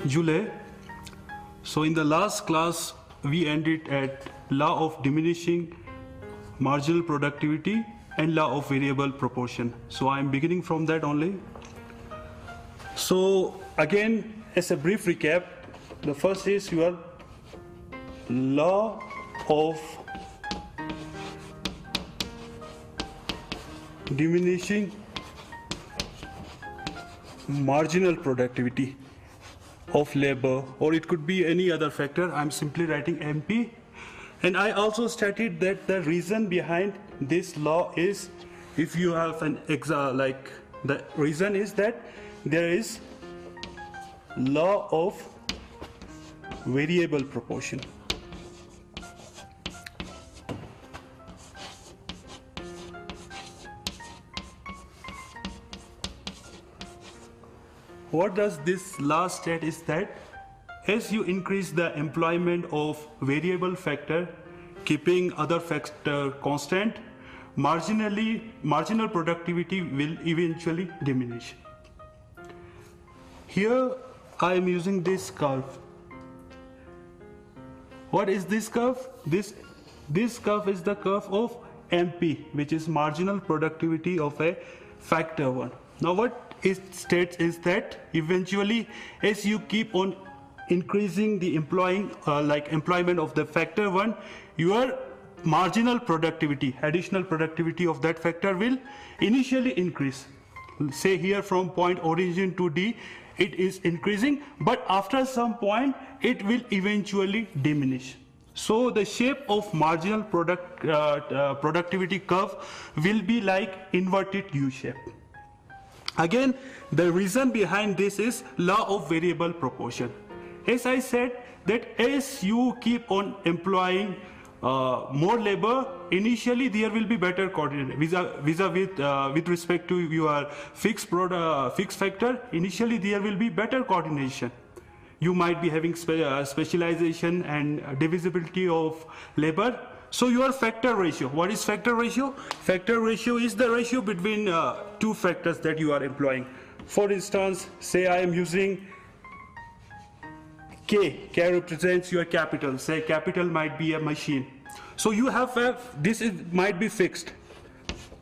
Jule. So in the last class we ended at law of diminishing marginal productivity and law of variable proportion. So I am beginning from that only. So again, as a brief recap, the first is your law of diminishing marginal productivity of labor, or it could be any other factor. I'm simply writing MP. And I also stated that the reason behind this law is, if you have an like the reason is that there is law of variable proportion. What does this law state is that as you increase the employment of variable factor, keeping other factor constant, marginal productivity will eventually diminish. Here I am using this curve. What is this curve? This curve is the curve of MP, which is marginal productivity of a factor 1. Now what it states is that eventually, as you keep on increasing the employment of the factor 1, your marginal productivity, additional productivity of that factor will initially increase. Say here from point origin to D, it is increasing, but after some point it will eventually diminish. So the shape of marginal productivity curve will be like inverted U shape. Again, the reason behind this is law of variable proportion. As I said, that as you keep on employing more labor, initially there will be better coordination with respect to your fixed factor. Initially there will be better coordination. You might be having specialization and divisibility of labor. So your factor ratio, what is factor ratio? Factor ratio is the ratio between two factors that you are employing. For instance, say I am using K represents your capital. Say capital might be a machine. So you have might be fixed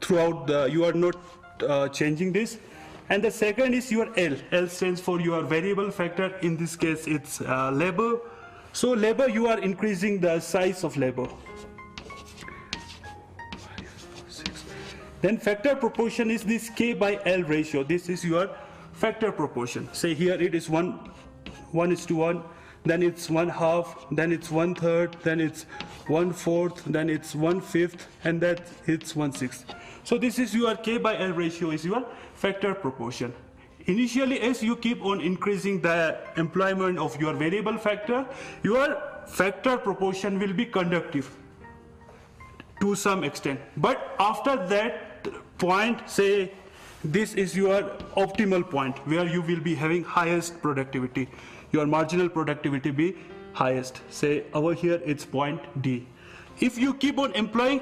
throughout you are not changing this. And the second is your L. L stands for your variable factor. In this case, it's labor. So labor, you are increasing the size of labor. Then factor proportion is this K by L ratio. This is your factor proportion. Say here it is 1:1, then it's 1/2, then it's 1/3, then it's 1/4, then it's 1/5, and that it's 1/6. So this is your K by L ratio is your factor proportion. Initially, as you keep on increasing the employment of your variable factor, your factor proportion will be conductive to some extent. But after that point, say this is your optimal point where you will be having highest productivity. Your marginal productivity be highest. Say over here it's point D. If you keep on employing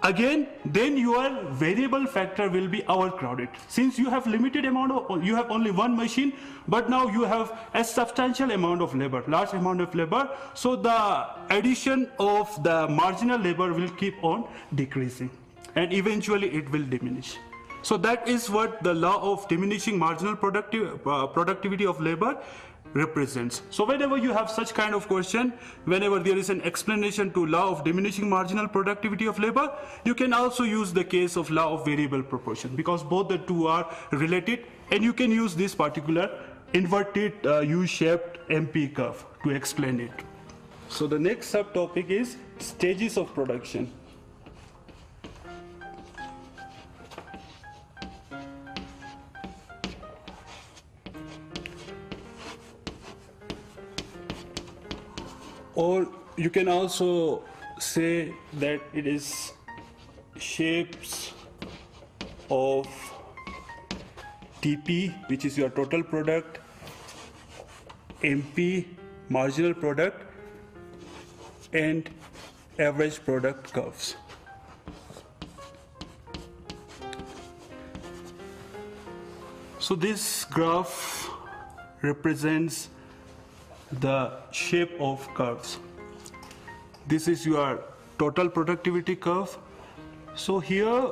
again, then your variable factor will be overcrowded. Since you have limited amount of, you have only one machine, but now you have a substantial amount of labor, large amount of labor. So the addition of the marginal labor will keep on decreasing, and eventually it will diminish. So that is what the law of diminishing marginal productivity of labor represents. So whenever you have such kind of question, whenever there is an explanation to law of diminishing marginal productivity of labor, you can also use the case of law of variable proportion, because both the two are related, and you can use this particular inverted U-shaped MP curve to explain it. So the next subtopic is stages of production. Or you can also say that it is shapes of TP, which is your total product, MP, marginal product, and average product curves. So this graph represents the shape of curves. This is your total productivity curve. So here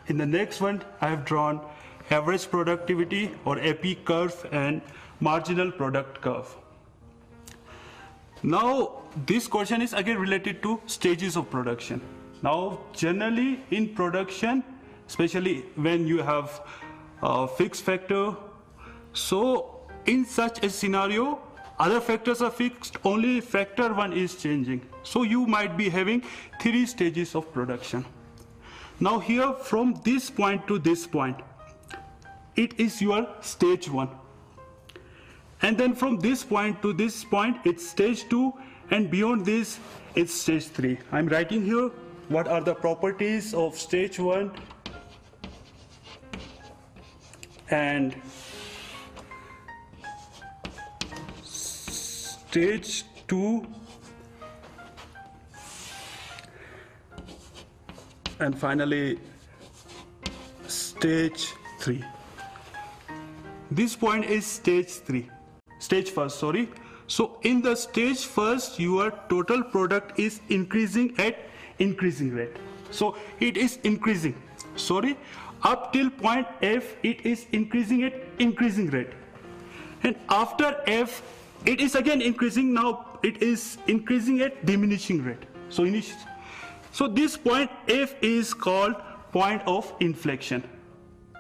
in the next one I have drawn average productivity or AP curve and marginal product curve. Now this question is again related to stages of production. Now generally in production, especially when you have a fixed factor, so in such a scenario other factors are fixed, only factor 1 is changing. So you might be having 3 stages of production. Now here from this point to this point, it is your stage 1. And then from this point to this point, it's stage 2, and beyond this, it's stage 3. I'm writing here what are the properties of stage 1 and stage 2 and finally stage 3. This point is stage first, sorry. So in the stage first, your total product is increasing at increasing rate. So it is increasing, sorry, up till point F, it is increasing at increasing rate. And after F, it is again increasing. Now it is increasing at diminishing rate. So this point F is called point of inflection.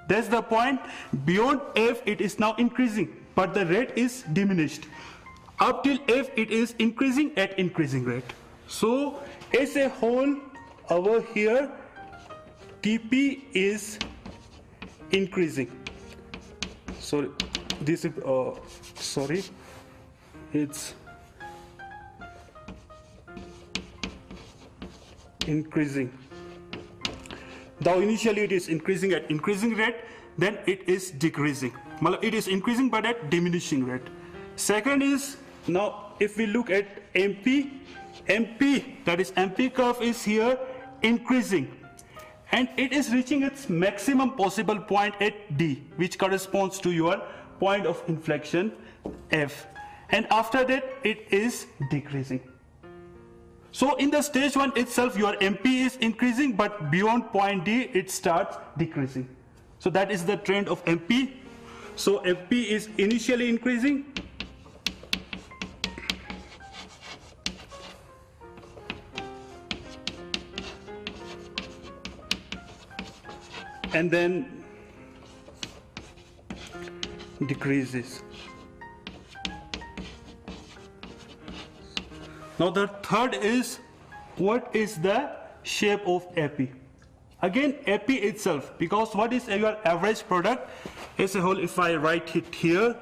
That's the point. Beyond F, it is now increasing, but the rate is diminished. Up till F, it is increasing at increasing rate. So as a whole, over here, TP is increasing. Sorry, this is it's increasing. Now initially it is increasing at increasing rate, then it is decreasing. It is increasing but at diminishing rate. Second is, now if we look at MP, that is MP curve is here increasing, and it is reaching its maximum possible point at D, which corresponds to your point of inflection F, and after that it is decreasing. So in the stage 1 itself, your MP is increasing, but beyond point D, it starts decreasing. So that is the trend of MP. So MP is initially increasing, and then decreases. Now the third is, what is the shape of AP? Again, AP itself, because what is your average product as a whole? If I write it here,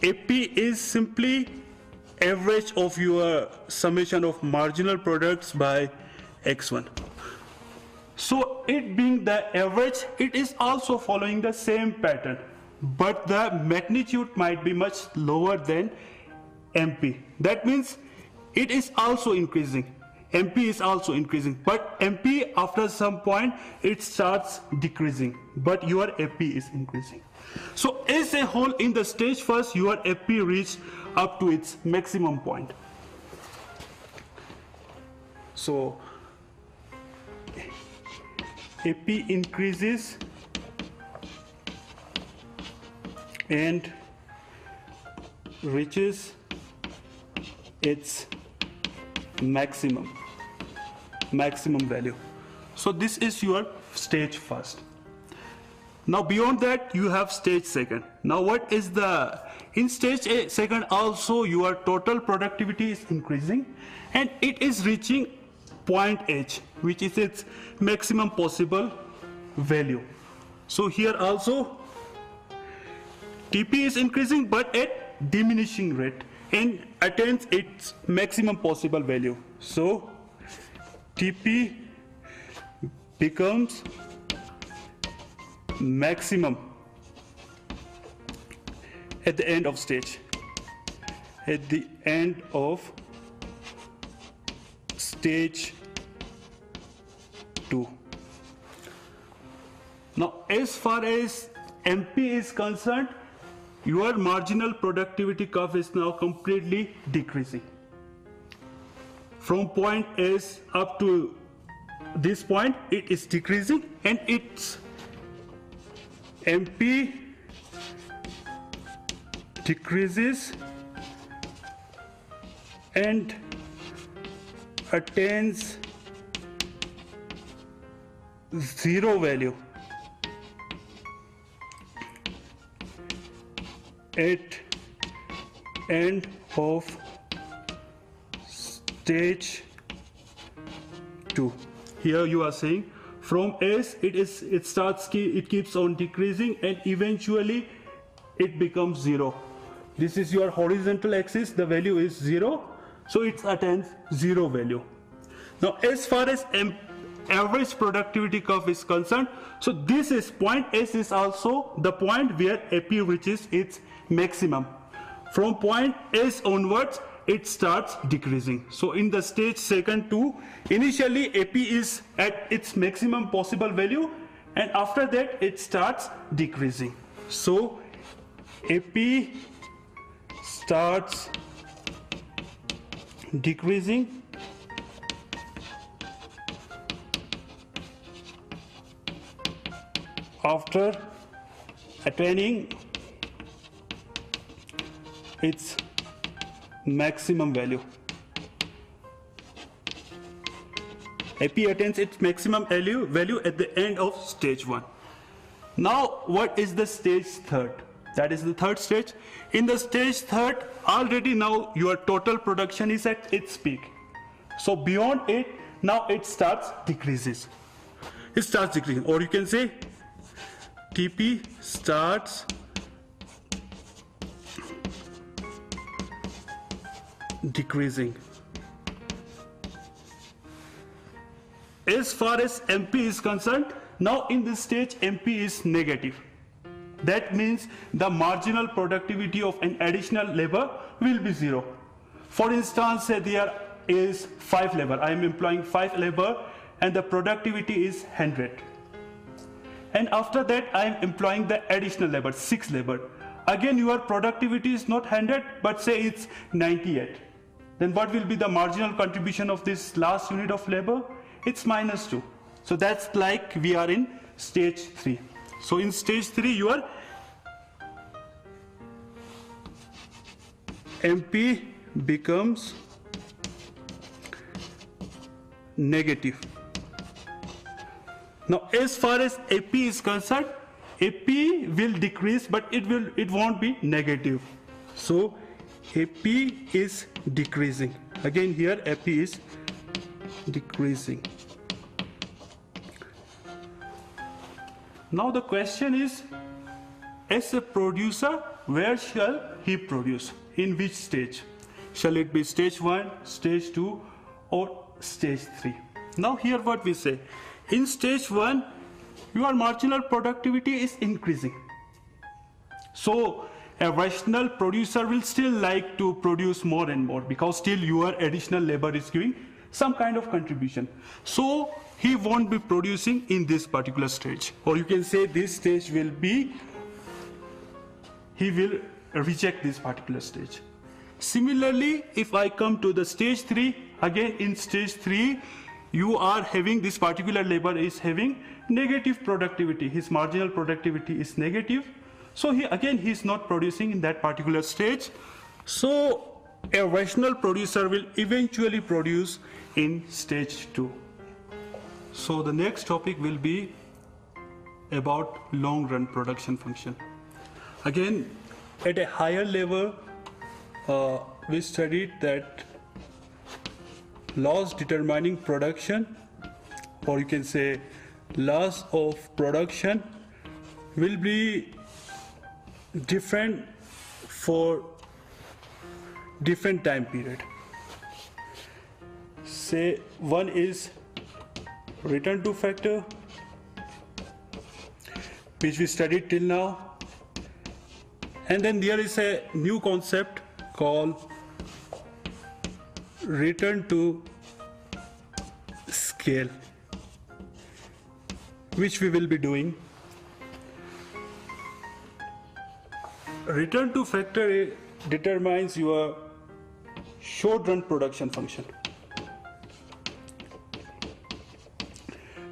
AP is simply average of your summation of marginal products by X1. So it being the average, it is also following the same pattern, but the magnitude might be much lower than MP. That means it is also increasing. MP is also increasing, but MP after some point it starts decreasing, but your AP is increasing. So as a whole, in the stage first, your AP reached up to its maximum point. So AP increases and reaches its maximum value. So this is your stage first. Now beyond that, you have stage second. Now what is the, in stage second also your total productivity is increasing and it is reaching point H, which is its maximum possible value. So here also TP is increasing but at diminishing rate and attains its maximum possible value. So TP becomes maximum at the end of stage. At the end of stage 2. Now as far as MP is concerned, your marginal productivity curve is now completely decreasing. From point S up to this point, it is decreasing, and its MP decreases and attains zero value at end of stage 2. Here you are saying from S it keeps on decreasing and eventually it becomes 0. This is your horizontal axis, the value is 0, so it attains 0 value. Now as far as average productivity curve is concerned, so this is point S is also the point where AP reaches its maximum. From point S onwards it starts decreasing. So in the stage second 2, initially AP is at its maximum possible value, and after that it starts decreasing. So AP starts decreasing after attaining its maximum value. AP attains its maximum value at the end of stage 1. Now what is the stage 3rd? That is the third stage. In the stage 3rd, already now your total production is at its peak. So beyond it, now it starts decreases. It starts decreasing, or you can say TP starts decreasing. As far as MP is concerned, now in this stage MP is negative. That means the marginal productivity of an additional labor will be 0. For instance, say there is 5 labor. I am employing 5 labor and the productivity is 100. And after that I am employing the additional labor, 6 labor. Again your productivity is not 100 but say it's 98. Then what will be the marginal contribution of this last unit of labor? It's -2. So that's like we are in stage 3. So in stage 3 your MP becomes negative. Now as far as AP is concerned, AP will decrease but it won't be negative. So AP is decreasing. Again here AP is decreasing. Now the question is, as a producer, where shall he produce? In which stage? Shall it be stage 1, stage 2 or stage 3? Now here what we say, in stage 1 your marginal productivity is increasing. So a rational producer will still like to produce more and more because still your additional labor is giving some kind of contribution. So he won't be producing in this particular stage, or you can say this stage will be, he will reject this particular stage. Similarly, if I come to the stage 3, again in stage 3 you are having this particular labor is having negative productivity, his marginal productivity is negative, so he is not producing in that particular stage. So a rational producer will eventually produce in stage 2. So the next topic will be about long run production function. Again, at a higher level, we studied that laws determining production, or you can say laws of production, will be different for different time period. Say one is return to factor, which we studied till now, and then there is a new concept called return to scale, which we will be doing. return to factor A determines your short run production function.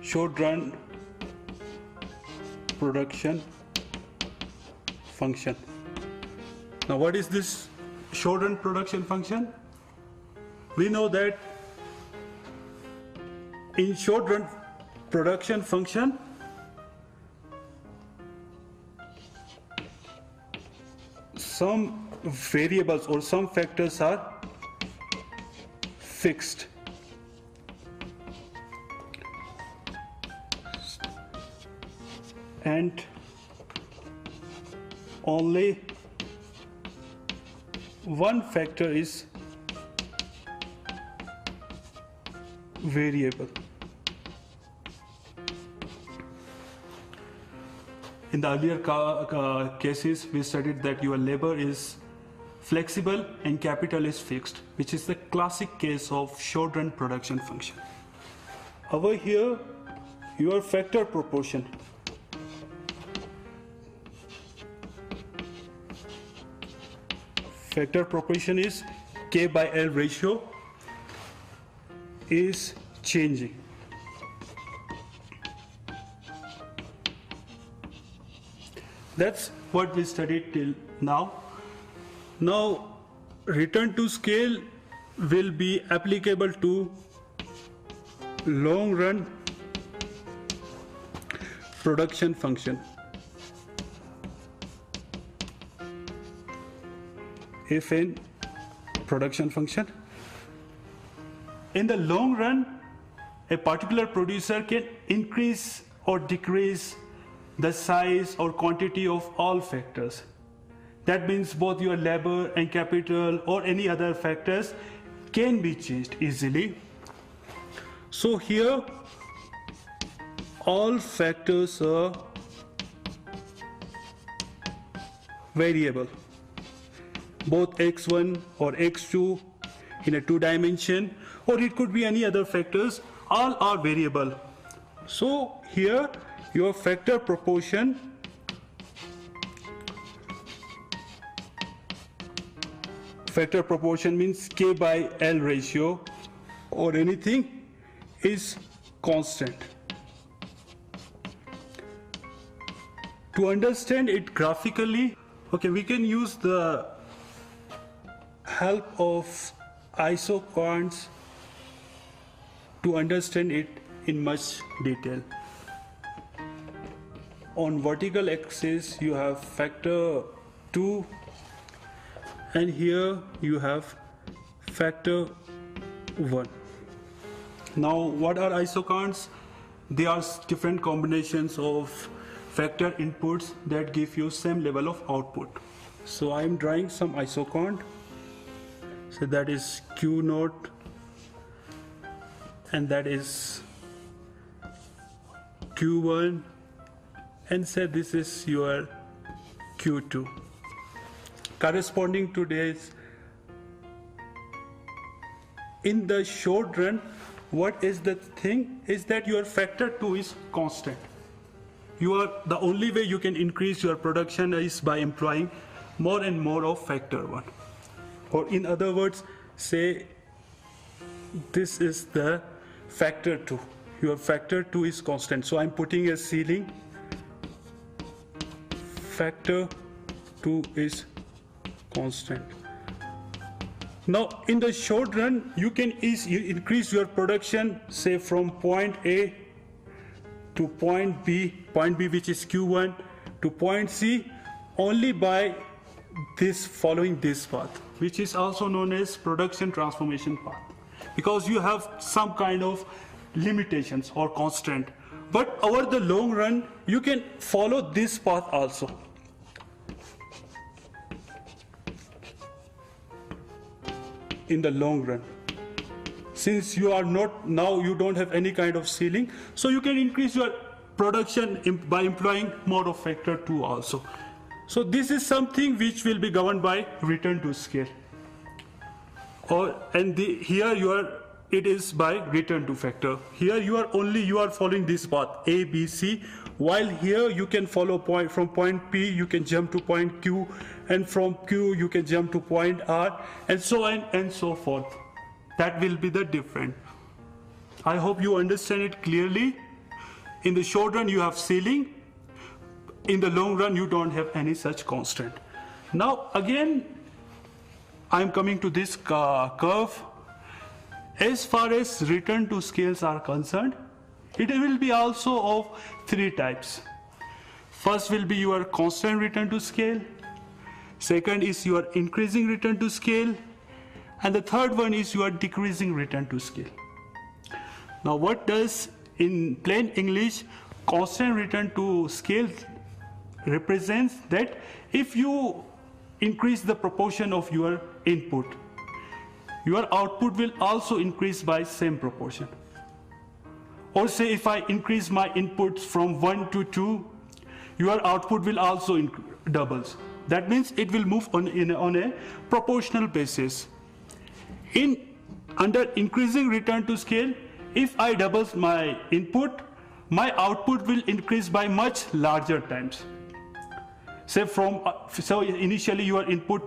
Short run production function. Now what is this short run production function? We know that in short run production function, some variables or some factors are fixed. And only one factor is variable. In the earlier cases, we studied that your labor is flexible and capital is fixed, which is the classic case of short run production function. Over here, your factor proportion. Factor proportion is K by L ratio is changing. That's what we studied till now. Now, return to scale will be applicable to long run production function. If in production function, in the long run, a particular producer can increase or decrease the size or quantity of all factors. That means both your labor and capital or any other factors can be changed easily. So here all factors are variable, both x1 or x2 in a 2-dimension, or it could be any other factors, all are variable. So here your factor proportion means K by L ratio or anything is constant. To understand it graphically, okay, we can use the help of isoquants to understand it in much detail. On vertical axis you have factor 2 and here you have factor 1. Now what are isoquants? They are different combinations of factor inputs that give you same level of output. So I am drawing some isoquant. So that is Q0 and that is Q1, and say this is your Q2. Corresponding to this, in the short run, what is the thing is that your factor 2 is constant. The only way you can increase your production is by employing more and more of factor 1. Or in other words, say this is the factor 2. Your factor 2 is constant. So I'm putting a ceiling. Factor 2 is constant. Now in the short run, you can increase your production, say from point A to point B which is Q1 to point C only by following this path, which is also known as production transformation path, because you have some kind of limitations or constraint. But over the long run, you can follow this path also. In the long run, since you are not now, you don't have any kind of ceiling, so you can increase your production by employing more of factor 2 also. So this is something which will be governed by return to scale, it is by return to factor. Here you are following this path A, B, C, while here you can follow from point P, you can jump to point Q, and from Q you can jump to point R, and so on and so forth. That will be the difference. I hope you understand it clearly. In the short run you have ceiling, in the long run you don't have any such constant. Now again I am coming to this curve. As far as return to scales are concerned, it will be also of three types. First will be your constant return to scale, second is your increasing return to scale, and the third one is your decreasing return to scale. Now what does, in plain English, constant return to scale represents that if you increase the proportion of your input, your output will also increase by same proportion. Or say if I increase my inputs from 1 to 2, your output will also doubles. That means it will move on a proportional basis. Under increasing return to scale, if I double my input, my output will increase by much larger times. Say so initially your input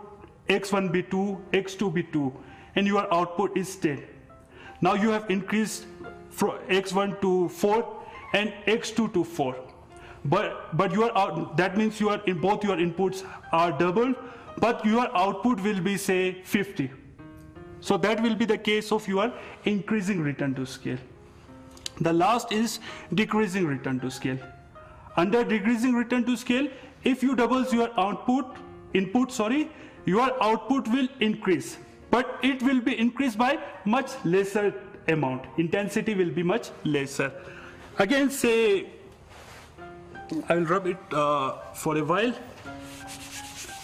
x1 be 2, x2 be 2, and your output is 10. Now you have increased from x1 to 4 and x2 to 4. But that means both your inputs are doubled, but your output will be say 50. So that will be the case of your increasing return to scale. The last is decreasing return to scale. Under decreasing return to scale, if you double your input, your output will increase, but it will be increased by much lesser amount. Intensity will be much lesser. Again, say I will rub it for a while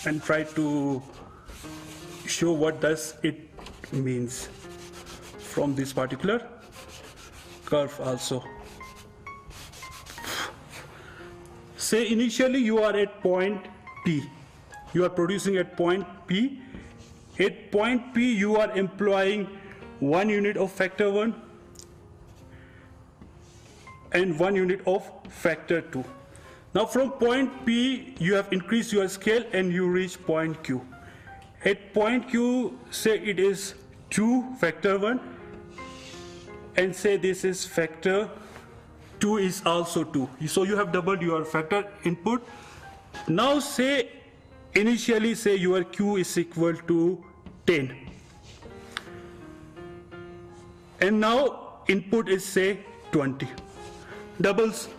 and try to show what does it means from this particular curve also. Say initially you are at point P, you are producing at point P. At point P you are employing 1 unit of factor 1 and 1 unit of factor 2. Now from point P you have increased your scale and you reach point Q. At point Q, say it is 2 factor 1, and say this is factor 2 is also 2. So you have doubled your factor input. Now say initially say your Q is equal to 10, and now input is say 20. Doubles.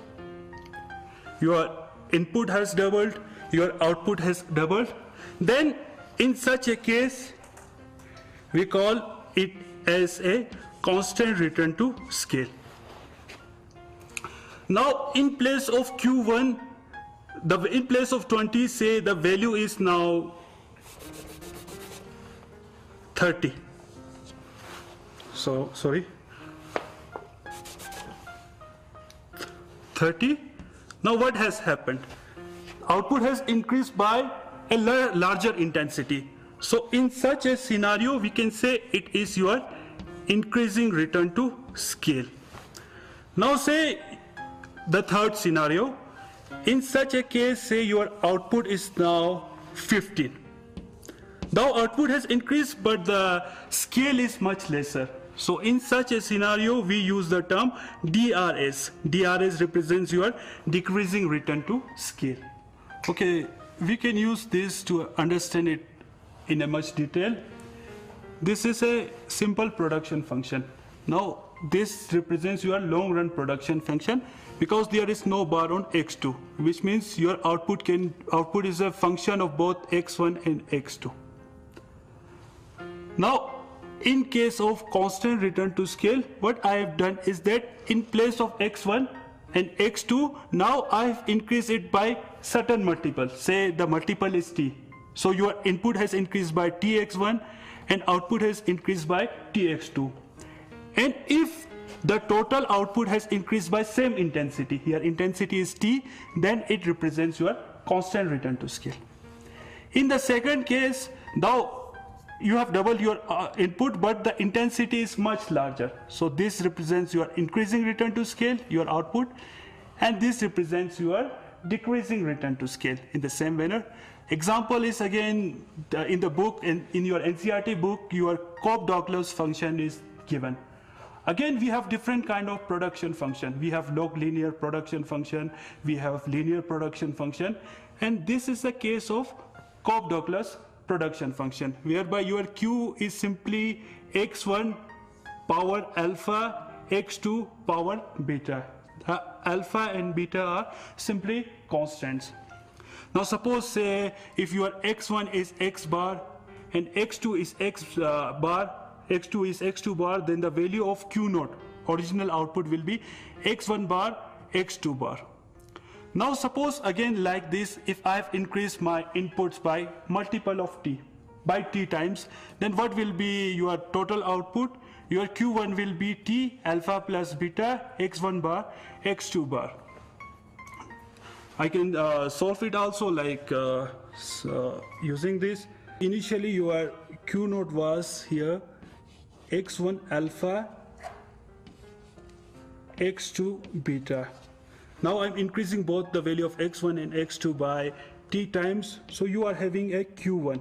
Your input has doubled, your output has doubled. Then in such a case we call it as a constant return to scale. Now in place of Q1, in place of 20, say the value is now 30. So sorry, 30. Now what has happened? Output has increased by a larger intensity. So in such a scenario we can say it is your increasing return to scale. Now say the third scenario. In such a case, say your output is now 15. Now output has increased but the scale is much lesser. So in such a scenario we use the term DRS. DRS represents your decreasing return to scale. Okay, we can use this to understand it in a much detail. This is a simple production function. Now this represents your long run production function because there is no bar on x2, which means your output is a function of both x1 and x2. Now in case of constant return to scale, what I have done is that in place of x1 and x2, now I have increased it by certain multiple. Say the multiple is t. So your input has increased by tx1 and output has increased by tx2. And if the total output has increased by same intensity, here intensity is t, then it represents your constant return to scale. In the second case, now you have doubled your input but the intensity is much larger. So this represents your increasing return to scale, your output. and this represents your decreasing return to scale in the same manner. Example is again in the book, in your NCERT book, your Cobb-Douglas function is given. Again, we have different kind of production function. We have log linear production function, we have linear production function, and this is a case of Cobb-Douglas production function, whereby your Q is simply x1 power alpha, x2 power beta. Alpha and beta are simply constants. Now suppose say if your x1 is x bar and x2 is x bar, x2 is x2 bar, then the value of Q naught, original output, will be x1 bar, x2 bar. Now suppose again like this, if I have increased my inputs by multiple of t, by t times, then what will be your total output? Your Q1 will be t alpha plus beta x1 bar, x2 bar. I can solve it also like using this. Initially your Q naught was here x1 alpha, x2 beta. Now I'm increasing both the value of x1 and x2 by t times, so you are having a Q1.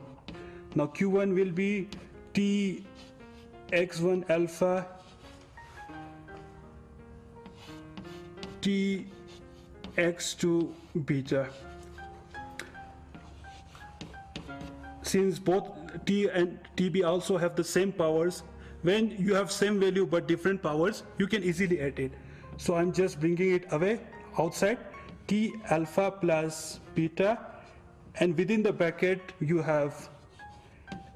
Now Q1 will be t x1 alpha, t x2 beta. Since both t and tb also have the same powers, when you have same value but different powers, you can easily add it. So I'm just bringing it away outside, t alpha plus beta, and within the bracket you have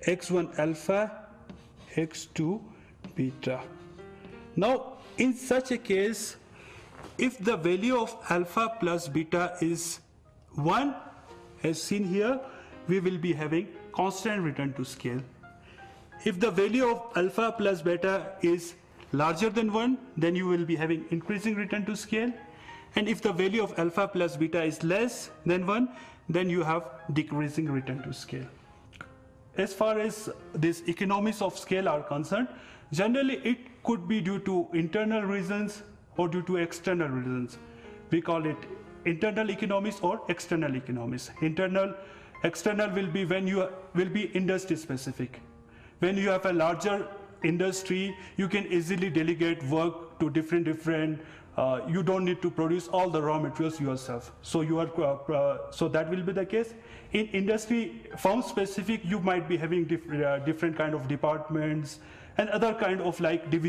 x1 alpha, x2 beta. Now in such a case, if the value of alpha plus beta is 1, as seen here, we will be having constant return to scale. If the value of alpha plus beta is larger than 1, then you will be having increasing return to scale. And if the value of alpha plus beta is less than 1, then you have decreasing return to scale. As far as these economies of scale are concerned, generally it could be due to internal reasons or due to external reasons. We call it internal economies or external economies. External will be when you will be industry specific. When you have a larger industry, you can easily delegate work to different you don't need to produce all the raw materials yourself. So you are so that will be the case. In industry firm specific, you might be having different kind of departments and other kind of like divisions.